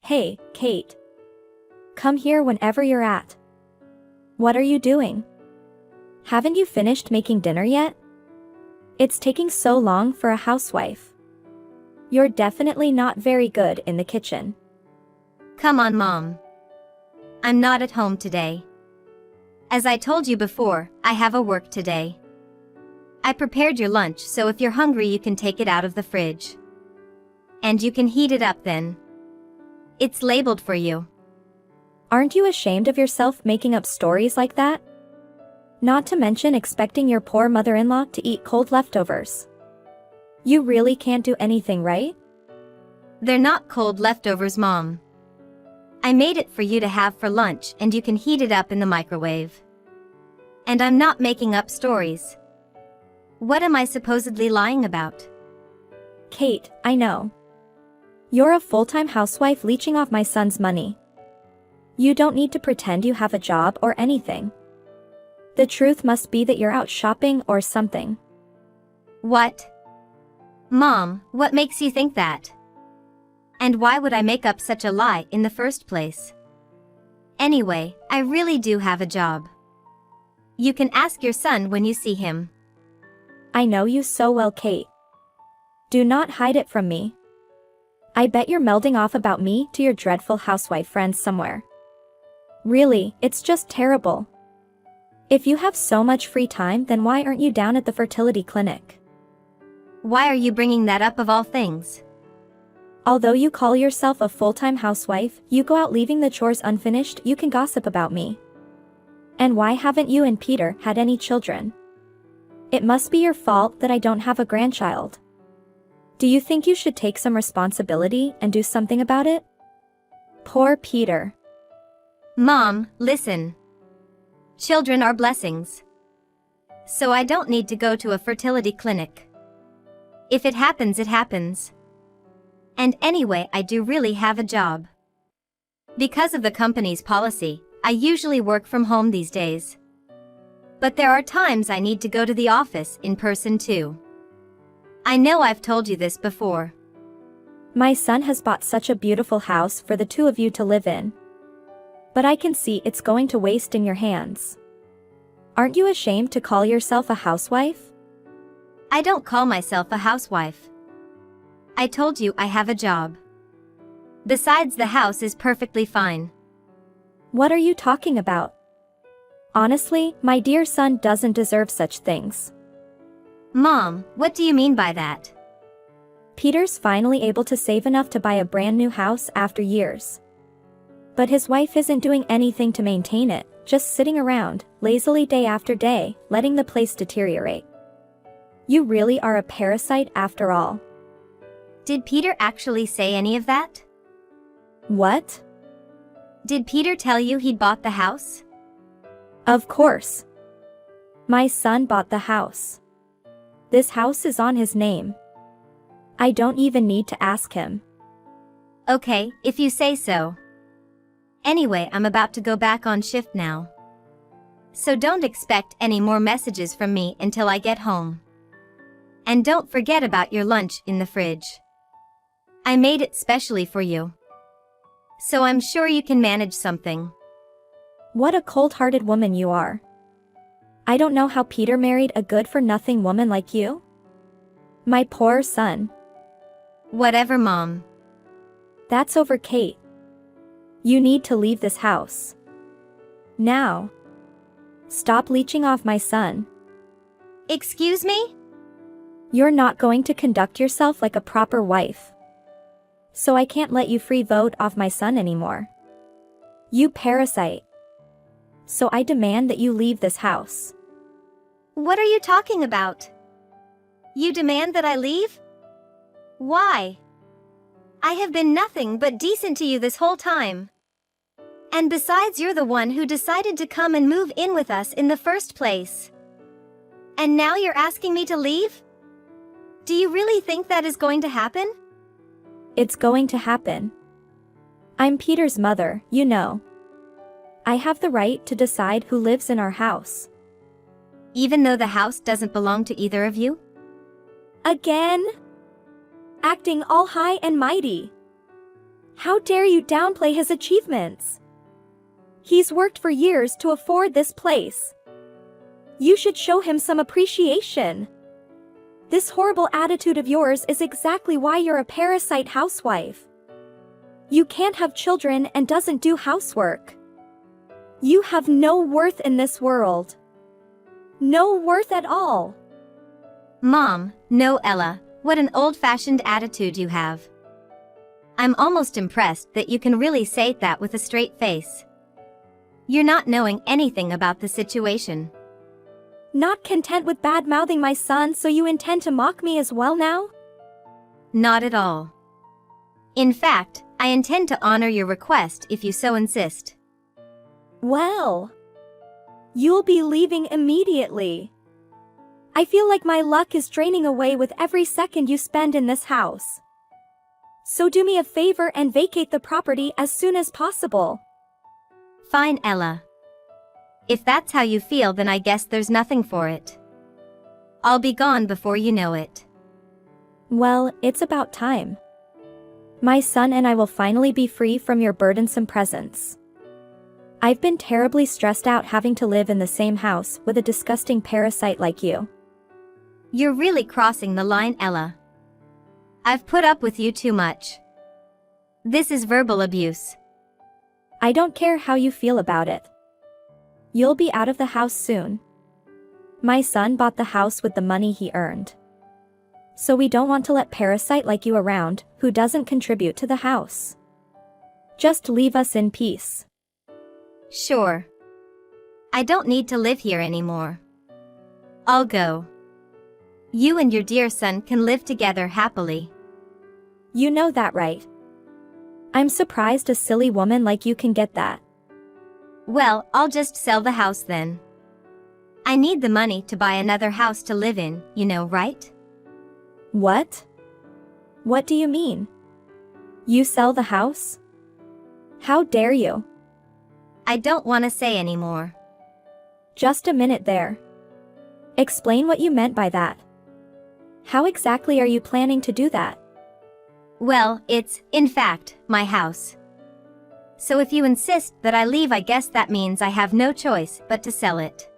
Hey, Kate. Come here whenever you're at. What are you doing? Haven't you finished making dinner yet? It's taking so long for a housewife. You're definitely not very good in the kitchen. Come on, Mom. I'm not at home today. As I told you before, I have a work today. I prepared your lunch, so if you're hungry you can take it out of the fridge. And you can heat it up then. It's labeled for you. Aren't you ashamed of yourself making up stories like that? Not to mention expecting your poor mother-in-law to eat cold leftovers. You really can't do anything, right? They're not cold leftovers, Mom. I made it for you to have for lunch and you can heat it up in the microwave. And I'm not making up stories. What am I supposedly lying about? Kate, I know. You're a full-time housewife leeching off my son's money. You don't need to pretend you have a job or anything. The truth must be that you're out shopping or something. What? Mom, what makes you think that? And why would I make up such a lie in the first place? Anyway, I really do have a job. You can ask your son when you see him. I know you so well, Kate. Do not hide it from me. I bet you're melding off about me to your dreadful housewife friends somewhere. Really, it's just terrible. If you have so much free time, then why aren't you down at the fertility clinic? Why are you bringing that up of all things? Although you call yourself a full-time housewife, you go out leaving the chores unfinished, you can gossip about me. And why haven't you and Peter had any children? It must be your fault that I don't have a grandchild. Do you think you should take some responsibility and do something about it? Poor Peter. Mom, listen. Children are blessings. So I don't need to go to a fertility clinic. If it happens, it happens. And anyway, I do really have a job. Because of the company's policy, I usually work from home these days. But there are times I need to go to the office in person too. I know I've told you this before. My son has bought such a beautiful house for the two of you to live in. But I can see it's going to waste in your hands. Aren't you ashamed to call yourself a housewife? I don't call myself a housewife. I told you I have a job. Besides, the house is perfectly fine. What are you talking about? Honestly, my dear son doesn't deserve such things. Mom, what do you mean by that? Peter's finally able to save enough to buy a brand new house after years. But his wife isn't doing anything to maintain it, just sitting around, lazily day after day, letting the place deteriorate. You really are a parasite after all. Did Peter actually say any of that? What? Did Peter tell you he'd bought the house? Of course. My son bought the house. This house is on his name. I don't even need to ask him. Okay, if you say so. Anyway, I'm about to go back on shift now. So don't expect any more messages from me until I get home. And don't forget about your lunch in the fridge. I made it specially for you. So I'm sure you can manage something. What a cold-hearted woman you are. I don't know how Peter married a good-for-nothing woman like you. My poor son. Whatever, Mom. That's over, Kate. You need to leave this house. Now. Stop leeching off my son. Excuse me? You're not going to conduct yourself like a proper wife. So I can't let you free vote off my son anymore. You parasite. So I demand that you leave this house. What are you talking about? You demand that I leave? Why? I have been nothing but decent to you this whole time. And besides, you're the one who decided to come and move in with us in the first place. And now you're asking me to leave? Do you really think that is going to happen? It's going to happen. I'm Peter's mother, you know. I have the right to decide who lives in our house. Even though the house doesn't belong to either of you? Again? Acting all high and mighty. How dare you downplay his achievements? He's worked for years to afford this place. You should show him some appreciation. This horrible attitude of yours is exactly why you're a parasite housewife. You can't have children and doesn't do housework. You have no worth in this world. No worth at all. Mom, no, Ella, what an old-fashioned attitude you have. I'm almost impressed that you can really say that with a straight face. You're not knowing anything about the situation. Not content with bad-mouthing my son, so you intend to mock me as well now? Not at all. In fact, I intend to honor your request if you so insist. Well, you'll be leaving immediately. I feel like my luck is draining away with every second you spend in this house. So do me a favor and vacate the property as soon as possible. Fine, Ella. If that's how you feel, then I guess there's nothing for it. I'll be gone before you know it. Well, it's about time. My son and I will finally be free from your burdensome presence. I've been terribly stressed out having to live in the same house with a disgusting parasite like you. You're really crossing the line, Ella. I've put up with you too much. This is verbal abuse. I don't care how you feel about it. You'll be out of the house soon. My son bought the house with the money he earned. So we don't want to let parasite like you around who doesn't contribute to the house. Just leave us in peace. Sure. I don't need to live here anymore. I'll go. You and your dear son can live together happily. You know that, right? I'm surprised a silly woman like you can get that. Well, I'll just sell the house then. I need the money to buy another house to live in, you know, right? What? What do you mean? You sell the house? How dare you? I don't want to say anymore. Just a minute there. Explain what you meant by that. How exactly are you planning to do that? Well, it's, in fact, my house. So if you insist that I leave, I guess that means I have no choice but to sell it.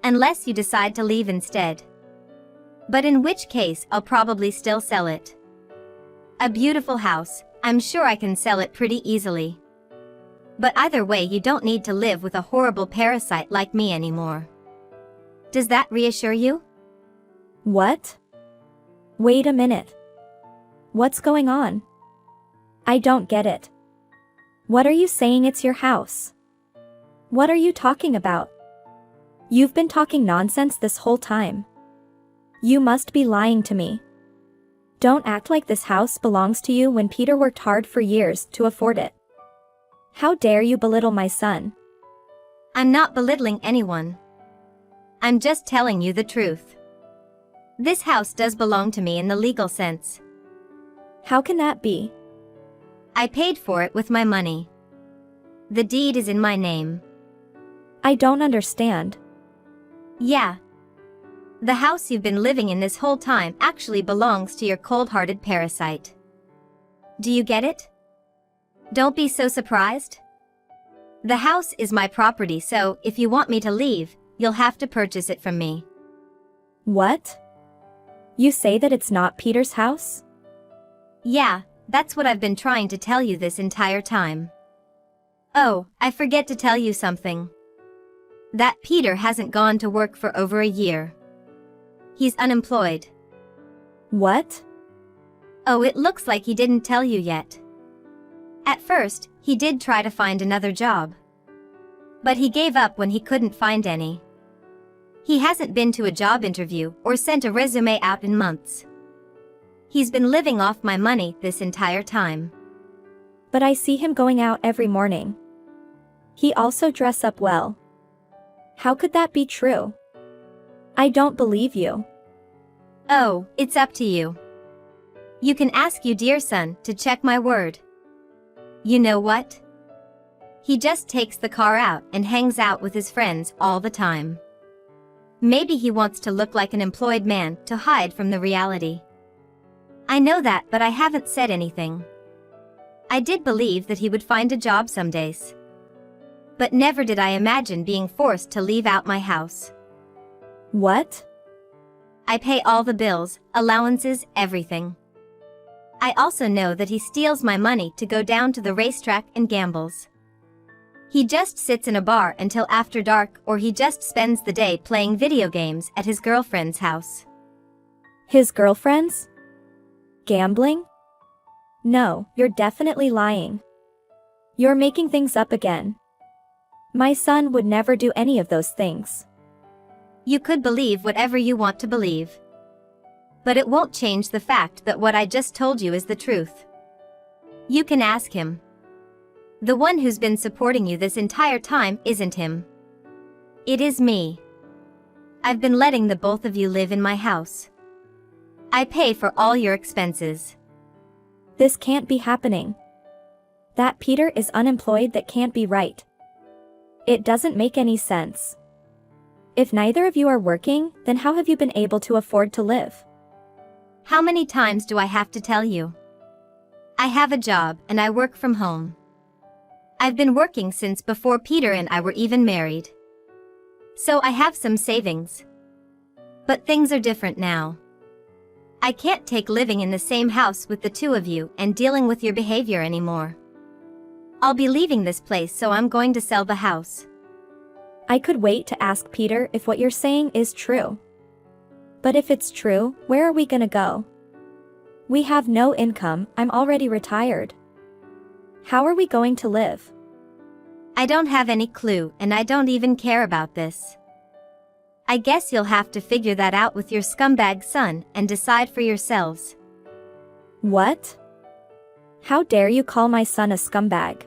Unless you decide to leave instead. But in which case, I'll probably still sell it. A beautiful house, I'm sure I can sell it pretty easily. But either way, you don't need to live with a horrible parasite like me anymore. Does that reassure you? What? Wait a minute. What's going on? I don't get it. What are you saying? It's your house? What are you talking about? You've been talking nonsense this whole time. You must be lying to me. Don't act like this house belongs to you when Peter worked hard for years to afford it. How dare you belittle my son? I'm not belittling anyone. I'm just telling you the truth. This house does belong to me in the legal sense. How can that be? I paid for it with my money. The deed is in my name. I don't understand. Yeah. The house you've been living in this whole time actually belongs to your cold-hearted parasite. Do you get it? Don't be so surprised. The house is my property, so if you want me to leave, you'll have to purchase it from me. What? You say that it's not Peter's house? Yeah, that's what I've been trying to tell you this entire time. Oh, I forget to tell you something. That Peter hasn't gone to work for over a year. He's unemployed. What? Oh, it looks like he didn't tell you yet. At first, he did try to find another job. But he gave up when he couldn't find any. He hasn't been to a job interview or sent a resume out in months. He's been living off my money this entire time. But I see him going out every morning. He also dresses up well. How could that be true? I don't believe you. Oh, it's up to you. You can ask your dear son to check my word. You know what? He just takes the car out and hangs out with his friends all the time. Maybe he wants to look like an employed man to hide from the reality. I know that, but I haven't said anything. I did believe that he would find a job some days. But never did I imagine being forced to leave out my house. What? I pay all the bills, allowances, everything. I also know that he steals my money to go down to the racetrack and gambles. He just sits in a bar until after dark, or he just spends the day playing video games at his girlfriend's house. His girlfriend's? Gambling? No, you're definitely lying. You're making things up again. My son would never do any of those things. You could believe whatever you want to believe. But it won't change the fact that what I just told you is the truth. You can ask him. The one who's been supporting you this entire time isn't him. It is me. I've been letting the both of you live in my house. I pay for all your expenses. This can't be happening. That Peter is unemployed, that can't be right. It doesn't make any sense. If neither of you are working, then how have you been able to afford to live? How many times do I have to tell you? I have a job and I work from home. I've been working since before Peter and I were even married. So I have some savings. But things are different now. I can't take living in the same house with the two of you and dealing with your behavior anymore. I'll be leaving this place, so I'm going to sell the house. I could wait to ask Peter if what you're saying is true. But if it's true, where are we gonna go? We have no income, I'm already retired. How are we going to live? I don't have any clue, and I don't even care about this. I guess you'll have to figure that out with your scumbag son and decide for yourselves. What? How dare you call my son a scumbag?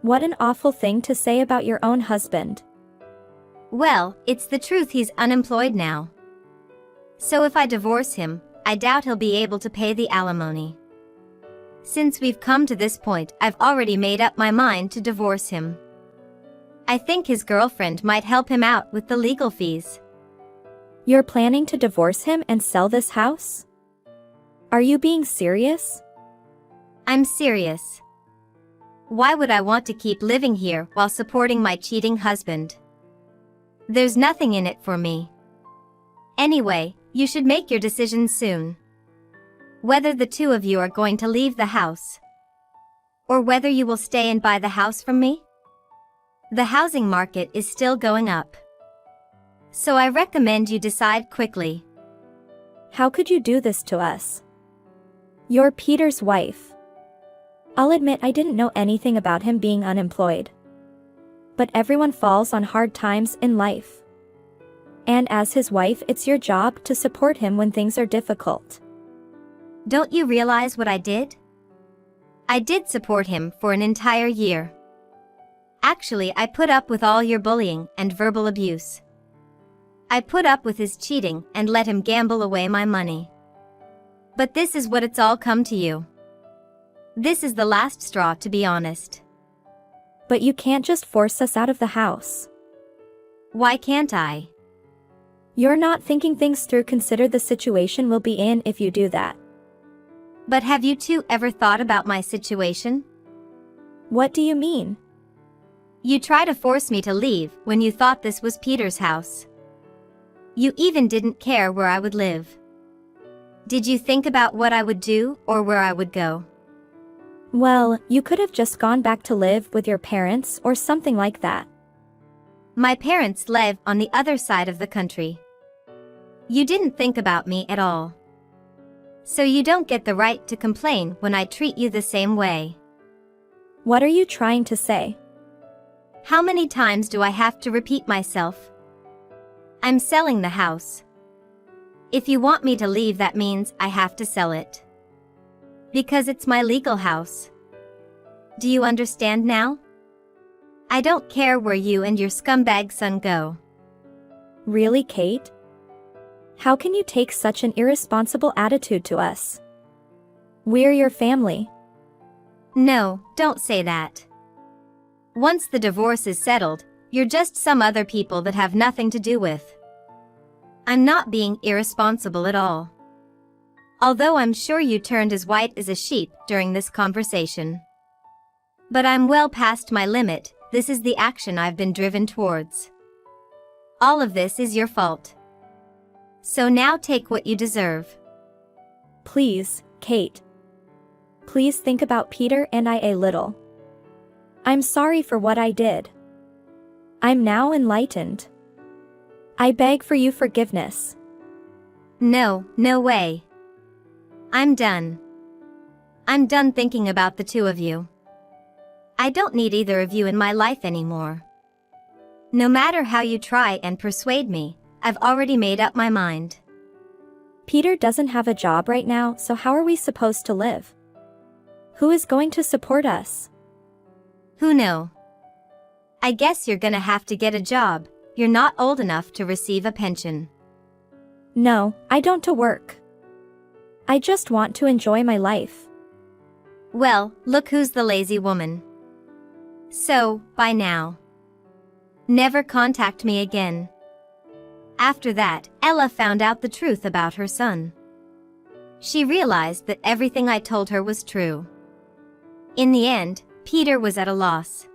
What an awful thing to say about your own husband. Well, it's the truth, he's unemployed now. So if I divorce him, I doubt he'll be able to pay the alimony. Since we've come to this point, I've already made up my mind to divorce him. I think his girlfriend might help him out with the legal fees. You're planning to divorce him and sell this house? Are you being serious? I'm serious. Why would I want to keep living here while supporting my cheating husband? There's nothing in it for me. Anyway, you should make your decision soon. Whether the two of you are going to leave the house, or whether you will stay and buy the house from me. The housing market is still going up. So I recommend you decide quickly. How could you do this to us? You're Peter's wife. I'll admit I didn't know anything about him being unemployed. But everyone falls on hard times in life. And as his wife, it's your job to support him when things are difficult. Don't you realize what I did? I did support him for an entire year. Actually, I put up with all your bullying and verbal abuse. I put up with his cheating and let him gamble away my money. But this is what it's all come to you. This is the last straw, to be honest. But you can't just force us out of the house. Why can't I? You're not thinking things through. Consider the situation we'll be in if you do that. But have you two ever thought about my situation? What do you mean? You try to force me to leave when you thought this was Peter's house. You even didn't care where I would live. Did you think about what I would do or where I would go? Well, you could have just gone back to live with your parents or something like that. My parents live on the other side of the country. You didn't think about me at all. So you don't get the right to complain when I treat you the same way. What are you trying to say? How many times do I have to repeat myself? I'm selling the house. If you want me to leave, that means I have to sell it. Because it's my legal house. Do you understand now? I don't care where you and your scumbag son go. Really, Kate? How can you take such an irresponsible attitude to us? We're your family. No, don't say that. Once the divorce is settled, you're just some other people that have nothing to do with. I'm not being irresponsible at all. Although I'm sure you turned as white as a sheet during this conversation. But I'm well past my limit, this is the action I've been driven towards. All of this is your fault. So now take what you deserve. Please, Kate. Please think about Peter and I a little. I'm sorry for what I did. I'm now enlightened. I beg for you forgiveness. No, no way. I'm done. I'm done thinking about the two of you. I don't need either of you in my life anymore. No matter how you try and persuade me, I've already made up my mind. Peter doesn't have a job right now, so how are we supposed to live? Who is going to support us? Who know? I guess you're gonna have to get a job. You're not old enough to receive a pension. No, I don't to work. I just want to enjoy my life. Well, look who's the lazy woman. So, bye now. Never contact me again. After that, Ella found out the truth about her son. She realized that everything I told her was true. In the end, Peter was at a loss.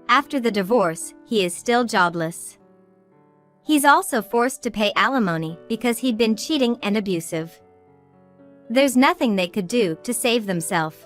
After the divorce, he is still jobless. He's also forced to pay alimony because he'd been cheating and abusive. There's nothing they could do to save themselves.